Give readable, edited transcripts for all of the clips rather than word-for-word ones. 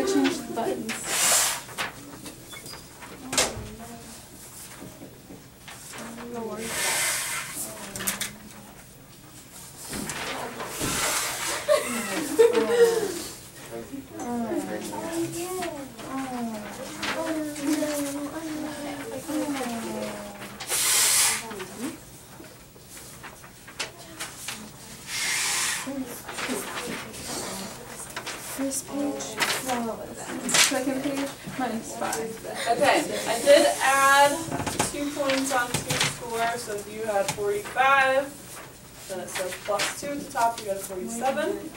Change the buttons. First page, second page, minus 5. Okay, I did add 2 points onto your score, so if you had 45, then it says plus 2 at the top, you got a 47.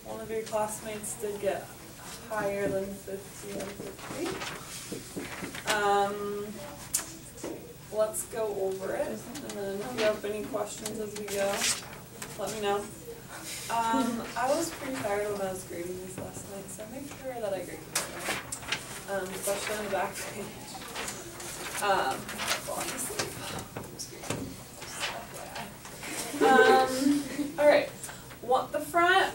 One of your classmates did get higher than 50 and 50. Let's go over it, and then if you have any questions as we go, let me know. I was pretty tired when I was grading these last night, so make sure that I grade this right. Especially on the back page. Falling asleep. Alright. The front,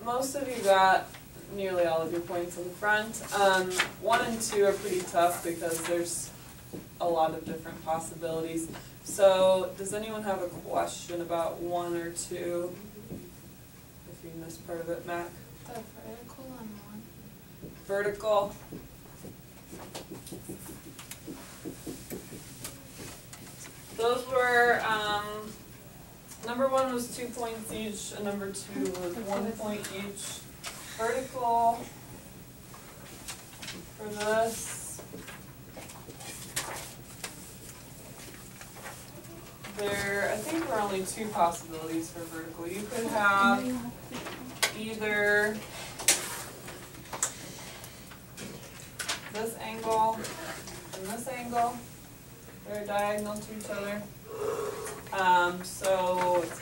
most of you got nearly all of your points on the front. 1 and 2 are pretty tough because there's a lot of different possibilities. So, does anyone have a question about 1 or 2? If you missed part of it, Mac? The vertical on 1. Vertical. Those were, number 1 was 2 points each, and number 2 was 1 point each. Vertical for this. I think there are only 2 possibilities for vertical. You could have either this angle and this angle. They're diagonal to each other. So it's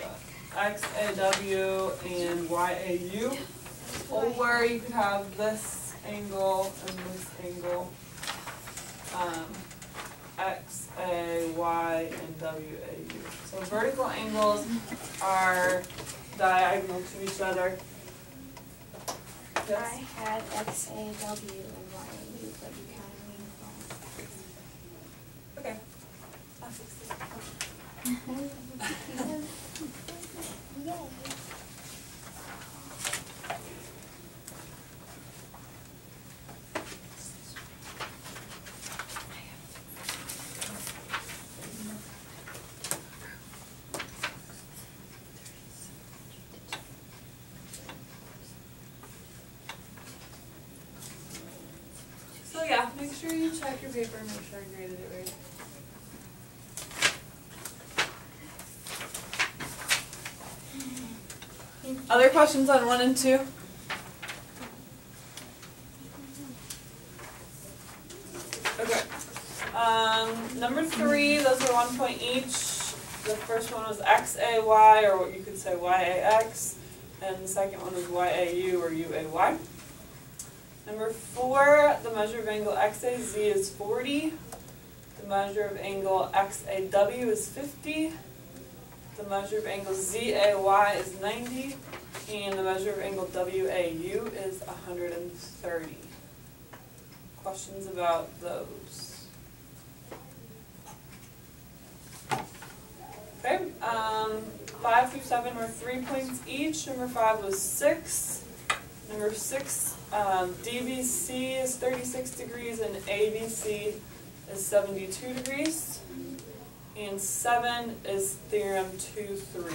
XAW and YAU. Or you could have this angle and this angle. X, A, Y, and W, A, U. So vertical angles are diagonal to each other. Yes? I had X, A, W, and Y, A, U, but you counted me wrong. Okay. I'll fix it. Yay. So yeah, make sure you check your paper and make sure I graded it right. Other questions on 1 and 2? Okay. Number 3, those are 1 point each. The first one was XAY, or what you could say YAX, and the second one was YAU or UAY. Number 4, the measure of angle XAZ is 40. The measure of angle XAW is 50. The measure of angle ZAY is 90. And the measure of angle WAU is 130. Questions about those? Okay, 5 through 7 were 3 points each. Number 5 was 6. Number 6, DBC is 36 degrees and ABC is 72 degrees. And 7 is theorem 2-3.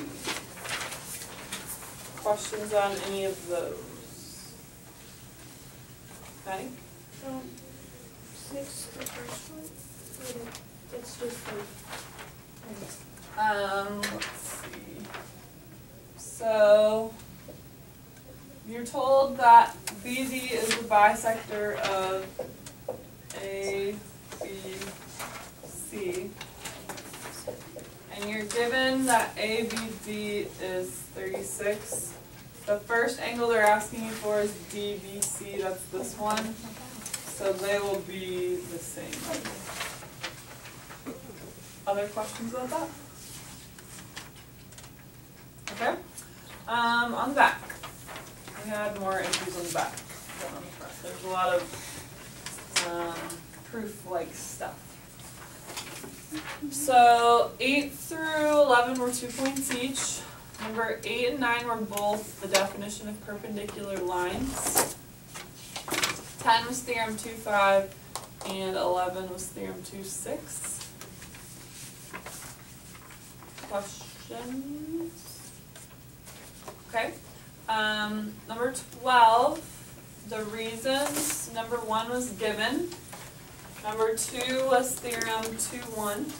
Questions on any of those? Maddie? 6, the first one. It's just like. Let's see. So you're told that BD is the bisector of A, B, C. And you're given that ABD is 36. The first angle they're asking you for is DBC, that's this one. So they will be the same. Other questions about that? Okay. On the back. We had more entries on the back than on the front. There's a lot of proof-like stuff. So 8 through 11 were 2 points each. Number 8 and 9 were both the definition of perpendicular lines. 10 was theorem 2.5 and 11 was theorem 2.6. Questions? Okay. Number 12, the reasons. Number 1 was given. Number 2 was theorem 2.1.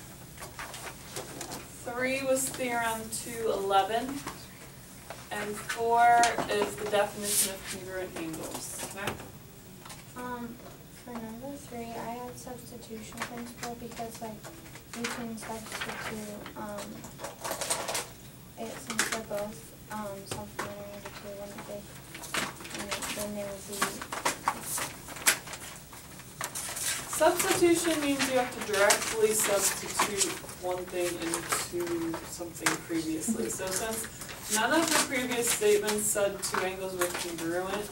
3 was theorem 2.11. And 4 is the definition of congruent angles. Okay? For number 3, I had substitution principle because like you can substitute it since they're both supplementary into 2, wouldn't they? And then there would be Substitution means you have to directly substitute one thing into something previously. So since none of the previous statements said 2 angles were congruent,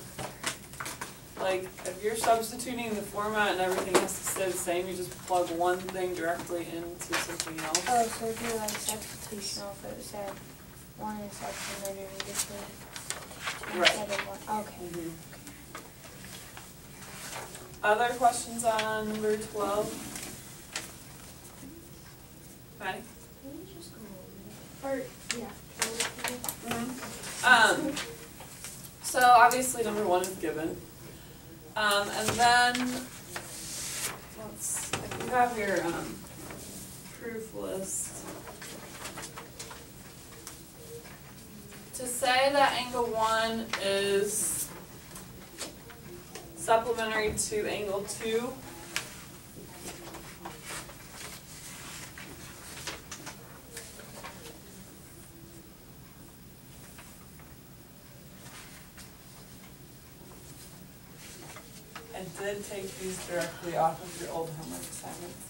like if you're substituting the format and everything has to stay the same, you just plug one thing directly into something else. oh, so it'd be like substitutional if it said 1 is supplementary to 2 Right. instead of 1. Okay. Mhm. Other questions on number 12? Maddie? Can you just go over it? Or, yeah. So obviously number 1 is given. And then, if you have your proof list. To say that angle 1 is supplementary to angle 2, I did take these directly off of your old homework assignments.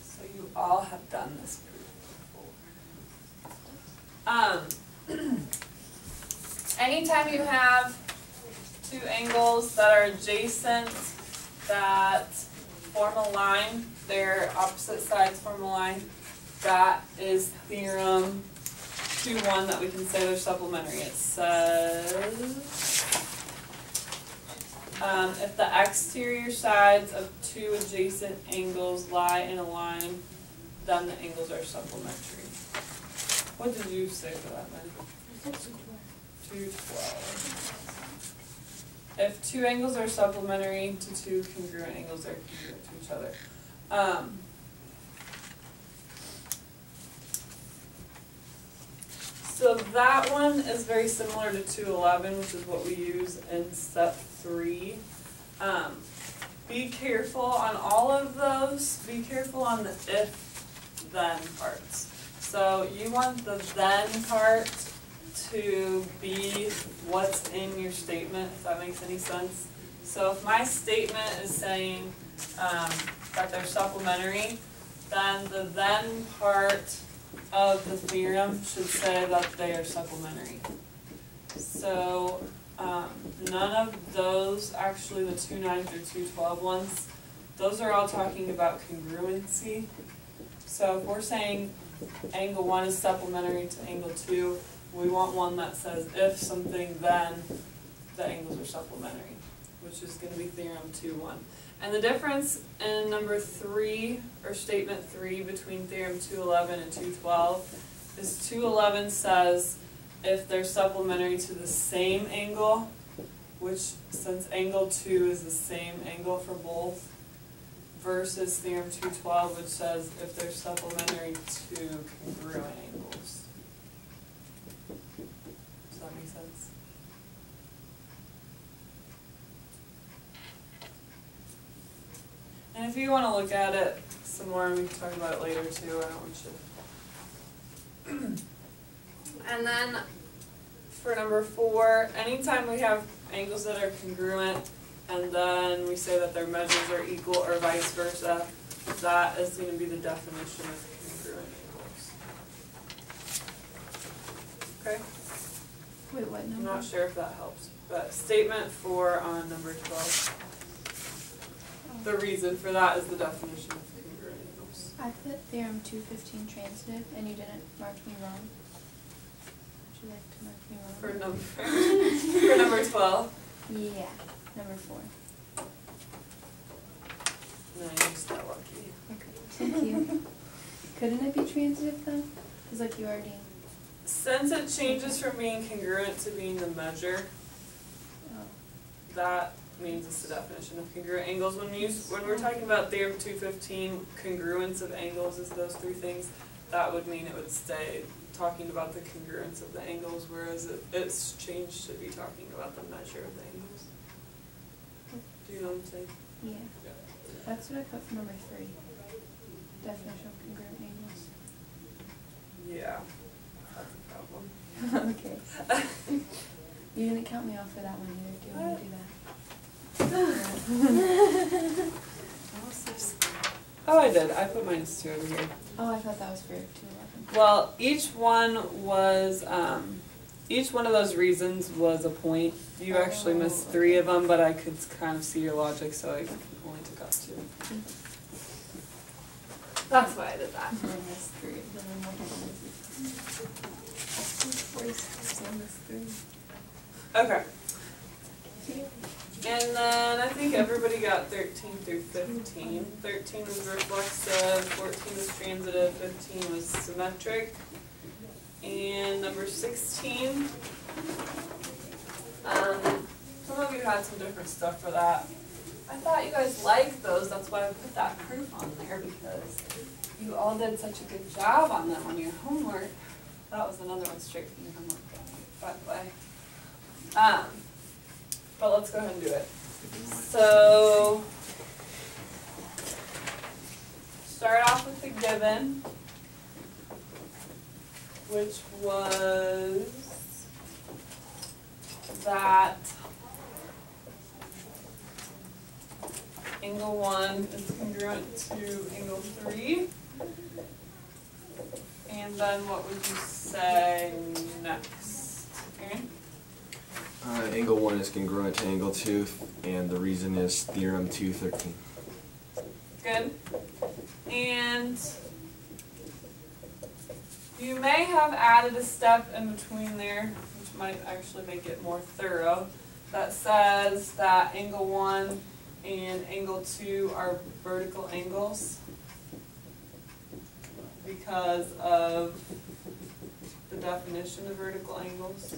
So you all have done this proof before. Anytime you have 2 angles that are adjacent that form a line, their opposite sides form a line, that is theorem 2.1 that we can say they're supplementary. It says if the exterior sides of 2 adjacent angles lie in a line, then the angles are supplementary. What did you say for that, then? 2.12. If 2 angles are supplementary to 2 congruent angles, they're congruent to each other. So that one is very similar to 2.11, which is what we use in step 3. Be careful on all of those. Be careful on the if-then parts. So you want the then part to be what's in your statement, if that makes any sense. So if my statement is saying that they're supplementary, then the then part of the theorem should say that they are supplementary. So none of those, actually the 2.9 through 2.12 ones, those are all talking about congruency. So if we're saying angle 1 is supplementary to angle 2, we want one that says if something, then the angles are supplementary, which is going to be theorem 2.1. And the difference in number 3, or statement 3, between theorem 2.11 and 2.12 is 2.11 says if they're supplementary to the same angle, which since angle 2 is the same angle for both, versus theorem 2.12, which says if they're supplementary to congruent angles. Does that make sense? And if you want to look at it some more, we can talk about it later too, I don't want you. And then for number 4, anytime we have angles that are congruent, and then we say that their measures are equal or vice versa. That is going to be the definition of congruent angles. Okay? Wait, what I'm number? not sure if that helps, but statement 4 on number 12. The reason for that is the definition of congruent angles. I put theorem 215 transitive, and you didn't mark me wrong. Would you like to mark me wrong? For number for number 12. Yeah, number 4. No, you just got lucky. Okay, thank you. Couldn't it be transitive though? Cause like you already. Since it changes from being congruent to being the measure, Oh. that means it's the definition of congruent angles. When we're talking about theorem 215, congruence of angles is those three things. That would mean it would stay talking about the congruence of the angles, whereas it's changed to be talking about the measure of the angles. Do you know what I'm saying? Yeah. That's what I put for number 3. Definition of congruent angles. Yeah, that's a problem. Okay. You didn't count me off for that one either. Do you want to do that? Oh, I did. I put -2 over here. Oh, I thought that was for 211. Well, each one of those reasons was a point. You actually missed 3 of them, but I could kind of see your logic, so I only took out 2. That's why I did that. I missed 3 of them in multiple choices. Okay. And then I think everybody got 13 through 15. 13 was reflexive, 14 was transitive, 15 was symmetric. And number 16, some of you had some different stuff for that. I thought you guys liked those, that's why I put that proof on there, because you all did such a good job on them on your homework. That was another one straight from your homework, by the way. But let's go ahead and do it. So, start off with the given, which was that angle 1 is congruent to angle 3. And then what would you say next? Aaron? Angle 1 is congruent to angle 2, and the reason is theorem 213. Good. And you may have added a step in between there, which might actually make it more thorough, that says that angle 1 and angle 2 are vertical angles because of the definition of vertical angles.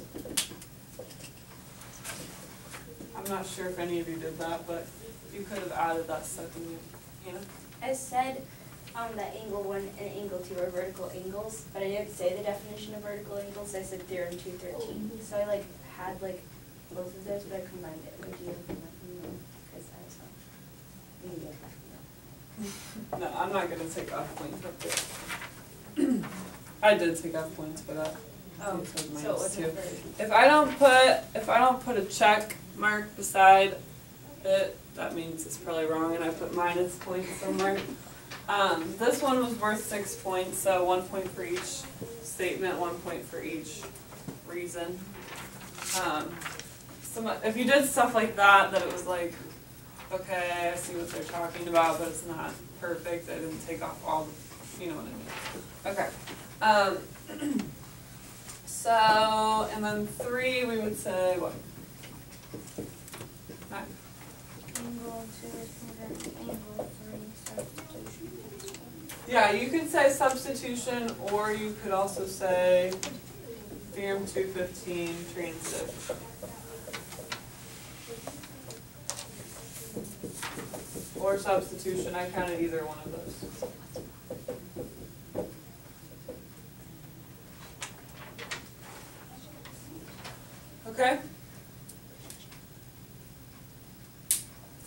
I'm not sure if any of you did that, but you could have added that step in there. Hannah? I said that angle 1 and angle 2 are vertical angles, but I didn't say the definition of vertical angles. I said theorem 213. So I had both of those, but I combined it. Would you let me know? Because I saw. You can get back. No, I'm not gonna take off points up there. I did take off points for that. Oh, It said so it wasn't -2. very. If I don't put a check mark beside it, that means it's probably wrong, and I put minus points somewhere. This one was worth 6 points, so 1 point for each statement, 1 point for each reason. If you did stuff like that, that it was like, okay, I see what they're talking about, but it's not perfect, I didn't take off all the, you know what I mean. Okay. So, and then 3, we would say what? Nine. Angle 2 is congruent to angle 3, substitution. Yeah, you could say substitution, or you could also say theorem 215 transitive. Or substitution, I counted either one of those. Okay?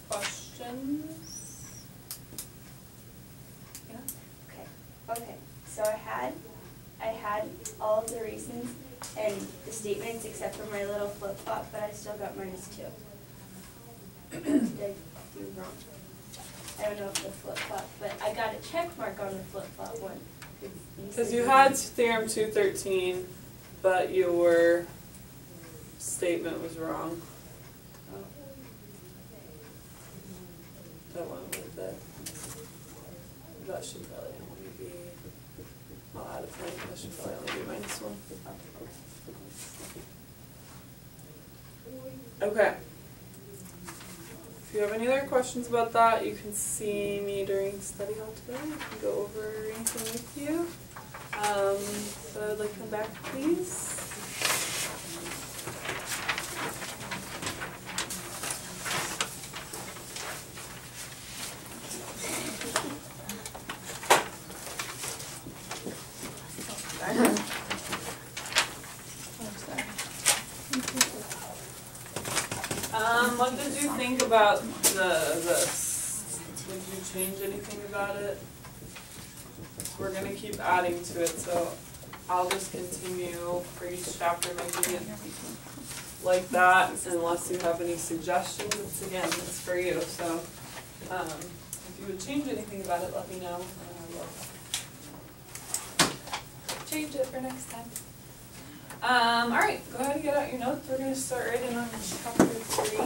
Questions? Yeah? Okay, so I had all of the reasons and the statements except for my little flip-flop, but I still got -2. What did I do wrong? I don't know if the flip-flop, but I got a check mark on the flip-flop one. Because you had theorem 213, but your statement was wrong. Oh. That one with it. That should probably only be, I'll add a point, that should probably only be -1. Okay. If you have any other questions about that, you can see me during study hall today. I can go over anything with you. So I'd like to come back, please. What did you think about this? Did you change anything about it? We're gonna keep adding to it, so I'll just continue for each chapter making it like that, unless you have any suggestions. It's for you, so if you would change anything about it, let me know, and I will change it for next time. Alright, go ahead and get out your notes. We're going to start right in on chapter 3.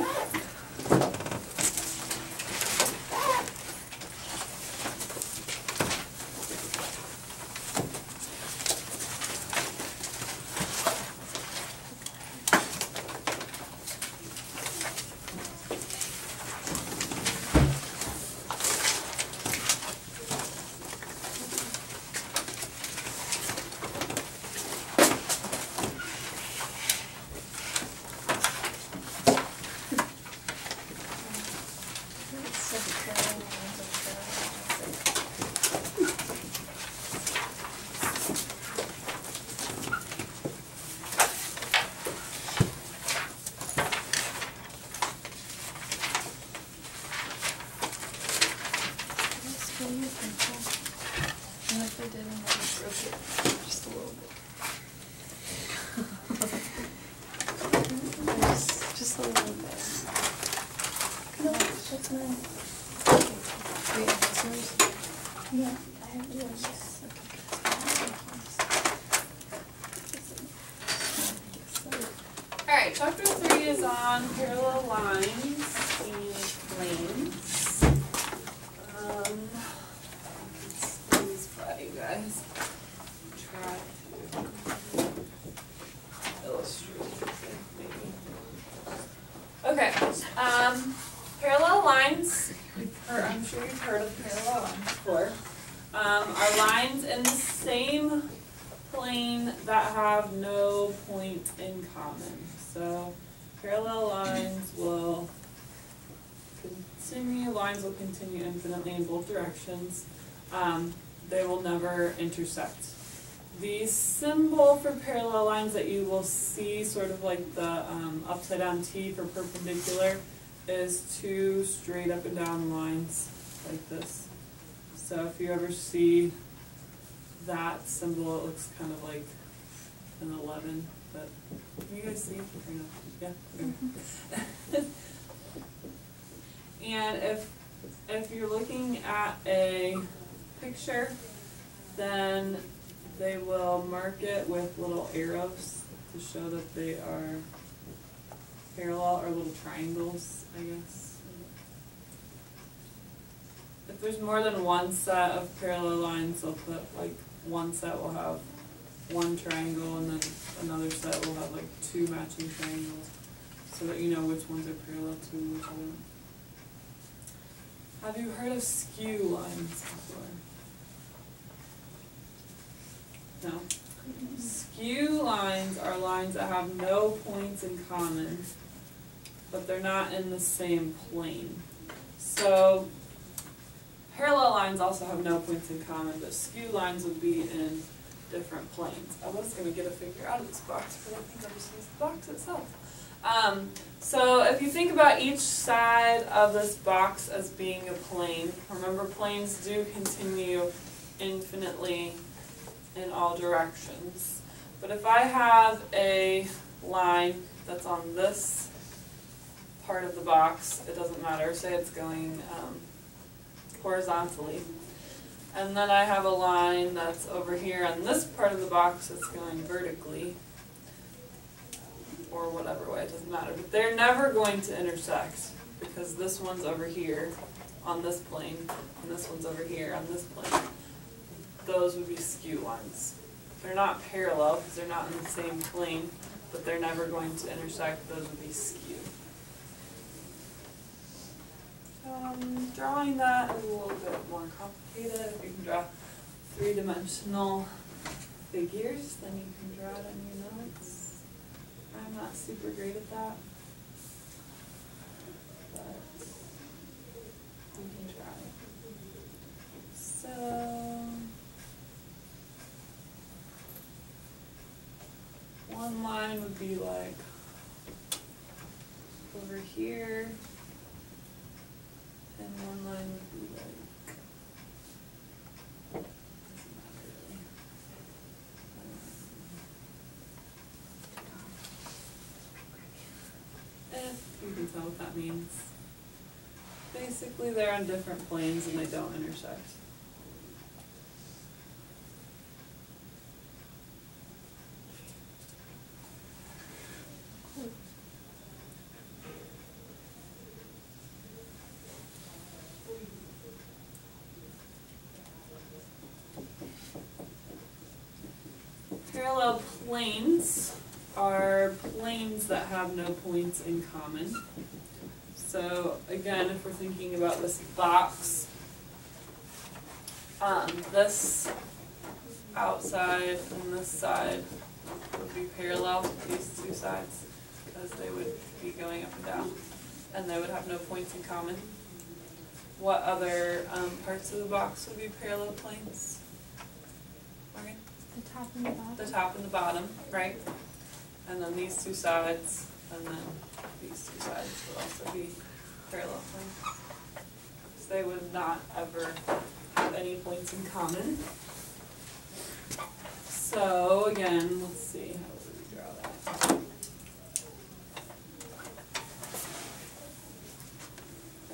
Just a little bit. No, that's mine. Wait, that's yours? Yeah, I have yours. Alright, chapter 3 is on parallel lines and planes. Let's try you guys. Try to illustrate it, maybe. Okay, parallel lines, I'm sure you've heard of parallel lines before, are lines in the same plane that have no point in common. So parallel lines will continue infinitely in both directions. They will never intersect. The symbol for parallel lines that you will see, sort of like the upside down T for perpendicular, is two straight up and down lines like this. So if you ever see that symbol, it looks kind of like an 11, but can you guys see? Or no? Yeah? Okay. And if you're looking at a picture, then they will mark it with little arrows to show that they are parallel, or little triangles, I guess. If there's more than one set of parallel lines, they'll put like one set will have one triangle and then another set will have like two matching triangles, so that you know which ones are parallel to which one. Have you heard of skew lines before? No. Skew lines are lines that have no points in common, but they're not in the same plane. So parallel lines also have no points in common, but skew lines would be in different planes. I was going to get a figure out of this box, but I think I'll just use the box itself. So if you think about each side of this box as being a plane, remember planes do continue infinitely in all directions. But if I have a line that's on this part of the box, it doesn't matter, say it's going horizontally. And then I have a line that's over here on this part of the box that's going vertically, or whatever way, it doesn't matter. But they're never going to intersect, because this one's over here on this plane, and this one's over here on this plane. Those would be skew lines. They're not parallel, because they're not in the same plane, but they're never going to intersect, those would be skew. Drawing that is a little bit more complicated. If you can draw three-dimensional figures, then you can draw it on your notes. I'm not super great at that, but you can try. So, one line would be like over here, and one line would be like, doesn't matter really. If you can tell what that means. Basically, they're on different planes and they don't intersect. Parallel planes are planes that have no points in common. So again, if we're thinking about this box, this outside and this side would be parallel to these two sides, because they would be going up and down, and they would have no points in common. What other parts of the box would be parallel planes? Okay. The top and the bottom. The top and the bottom, right? And then these two sides, and then these two sides would also be parallel planes. So they would not ever have any points in common. So again, let's see, how would we draw that?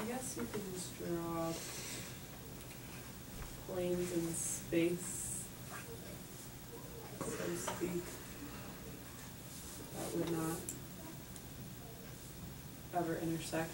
I guess you could just draw planes in space, so to speak. That would not ever intersect.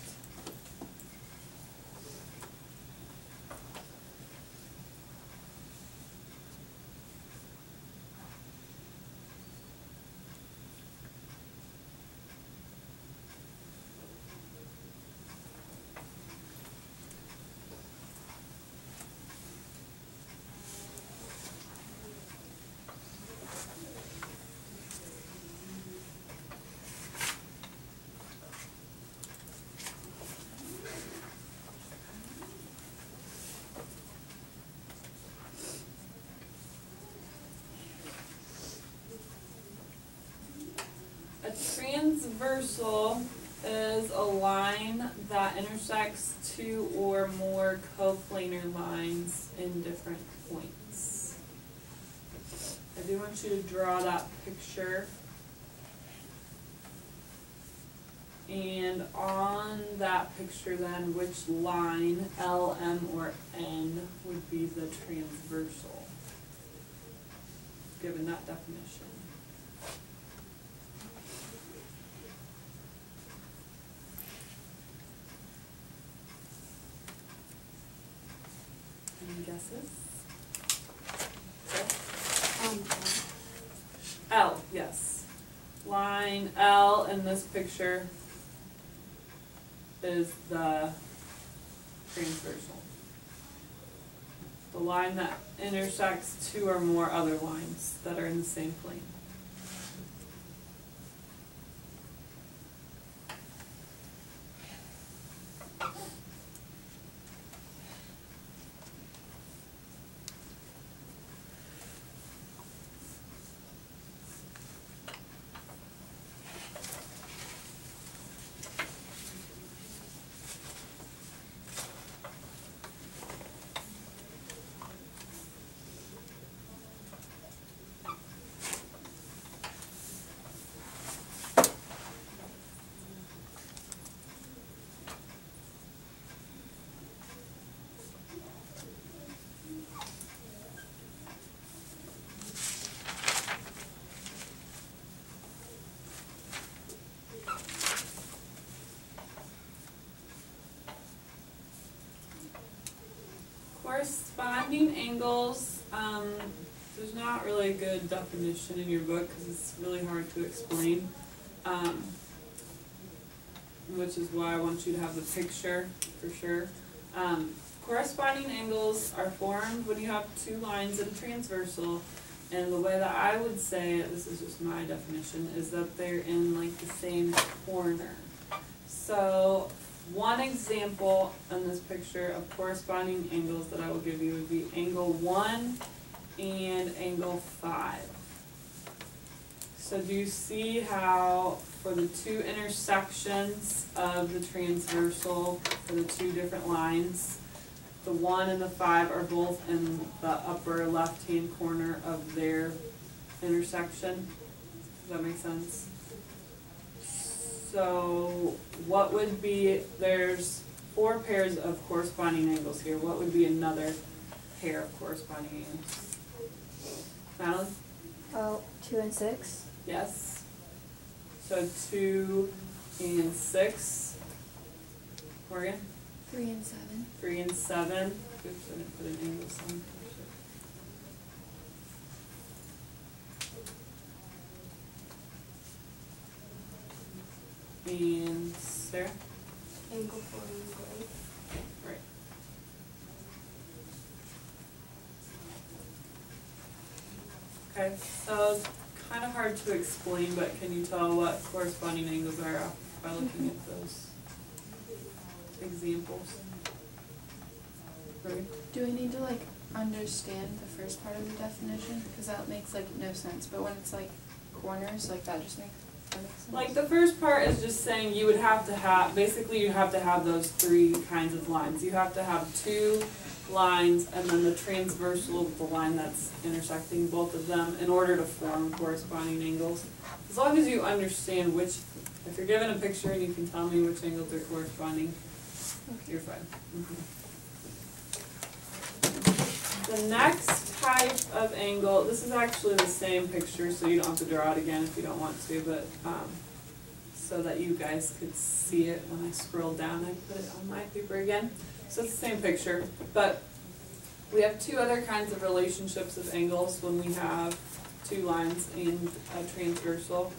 A transversal is a line that intersects two or more coplanar lines in different points. I do want you to draw that picture. And on that picture then, which line, L, M, or N, would be the transversal, given that definition? Any guesses? L, yes. Line L in this picture is the transversal. The line that intersects two or more other lines that are in the same plane. Corresponding angles, there's not really a good definition in your book because it's really hard to explain. Which is why I want you to have the picture for sure. Corresponding angles are formed when you have two lines in transversal, and the way that I would say it, this is just my definition, is that they're in like the same corner. So one example in this picture of corresponding angles that I will give you would be angle 1 and angle 5. So do you see how for the two intersections of the transversal for the two different lines, the 1 and the 5 are both in the upper left-hand corner of their intersection? Does that make sense? So what would be, there's 4 pairs of corresponding angles here. What would be another pair of corresponding angles? Madeline? Oh, 2 and 6. Yes. So 2 and 6. Morgan? 3 and 7. 3 and 7. Oops, I didn't put an angle sign. And Sarah? Angle 4 and angle 8. Right. Okay, so it's kind of hard to explain, but can you tell what corresponding angles are by looking at those examples? Right? Do I need to like understand the first part of the definition? Because that makes like no sense. But when it's like corners, like that just makes sense. Like the first part is just saying you would have to have, basically you have to have those 3 kinds of lines. You have to have 2 lines and then the transversal of the line that's intersecting both of them in order to form corresponding angles. As long as you understand which, if you're given a picture and you can tell me which angles are corresponding, you're fine. The next type of angle, this is actually the same picture, so you don't have to draw it again if you don't want to, but so that you guys could see it when I scroll down, I put it on my paper again. So it's the same picture, but we have 2 other kinds of relationships of angles when we have 2 lines in a transversal.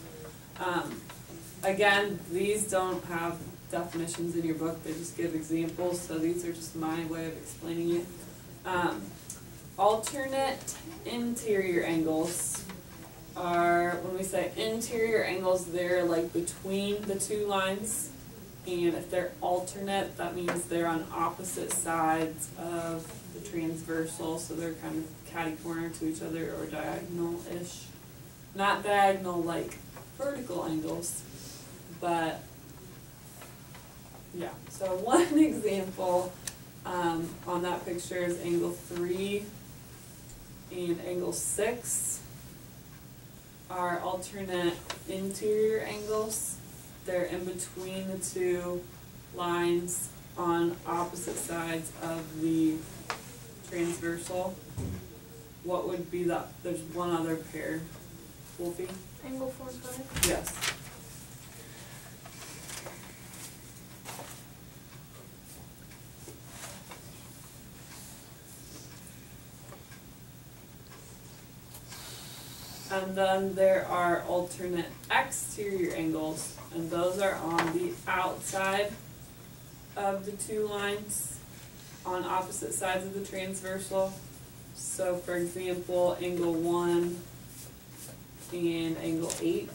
Again, these don't have definitions in your book, they just give examples, so these are just my way of explaining it. Alternate interior angles are, when we say interior angles, they're like between the 2 lines. And if they're alternate, that means they're on opposite sides of the transversal, so they're kind of catty-corner to each other or diagonal-ish. Not diagonal like vertical angles, but yeah. So one example on that picture is angle 3 and angle 6 are alternate interior angles. They're in between the 2 lines on opposite sides of the transversal. What would be that? There's one other pair. Wolfie? Angle 4 and 5. Yes. And then there are alternate exterior angles, and those are on the outside of the 2 lines on opposite sides of the transversal. So for example, angle 1 and angle 8.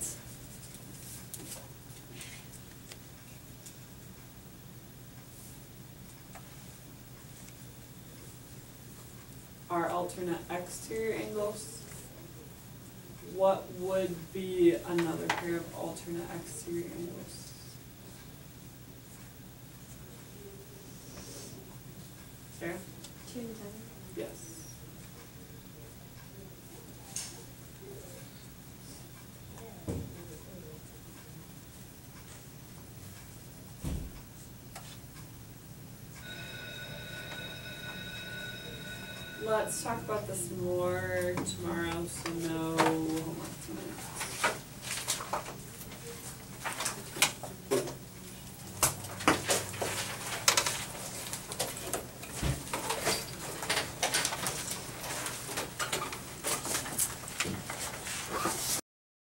Are alternate exterior angles. What would be another pair of alternate exterior angles? Sarah? 2 and 7. Yes. Let's talk about this more tomorrow.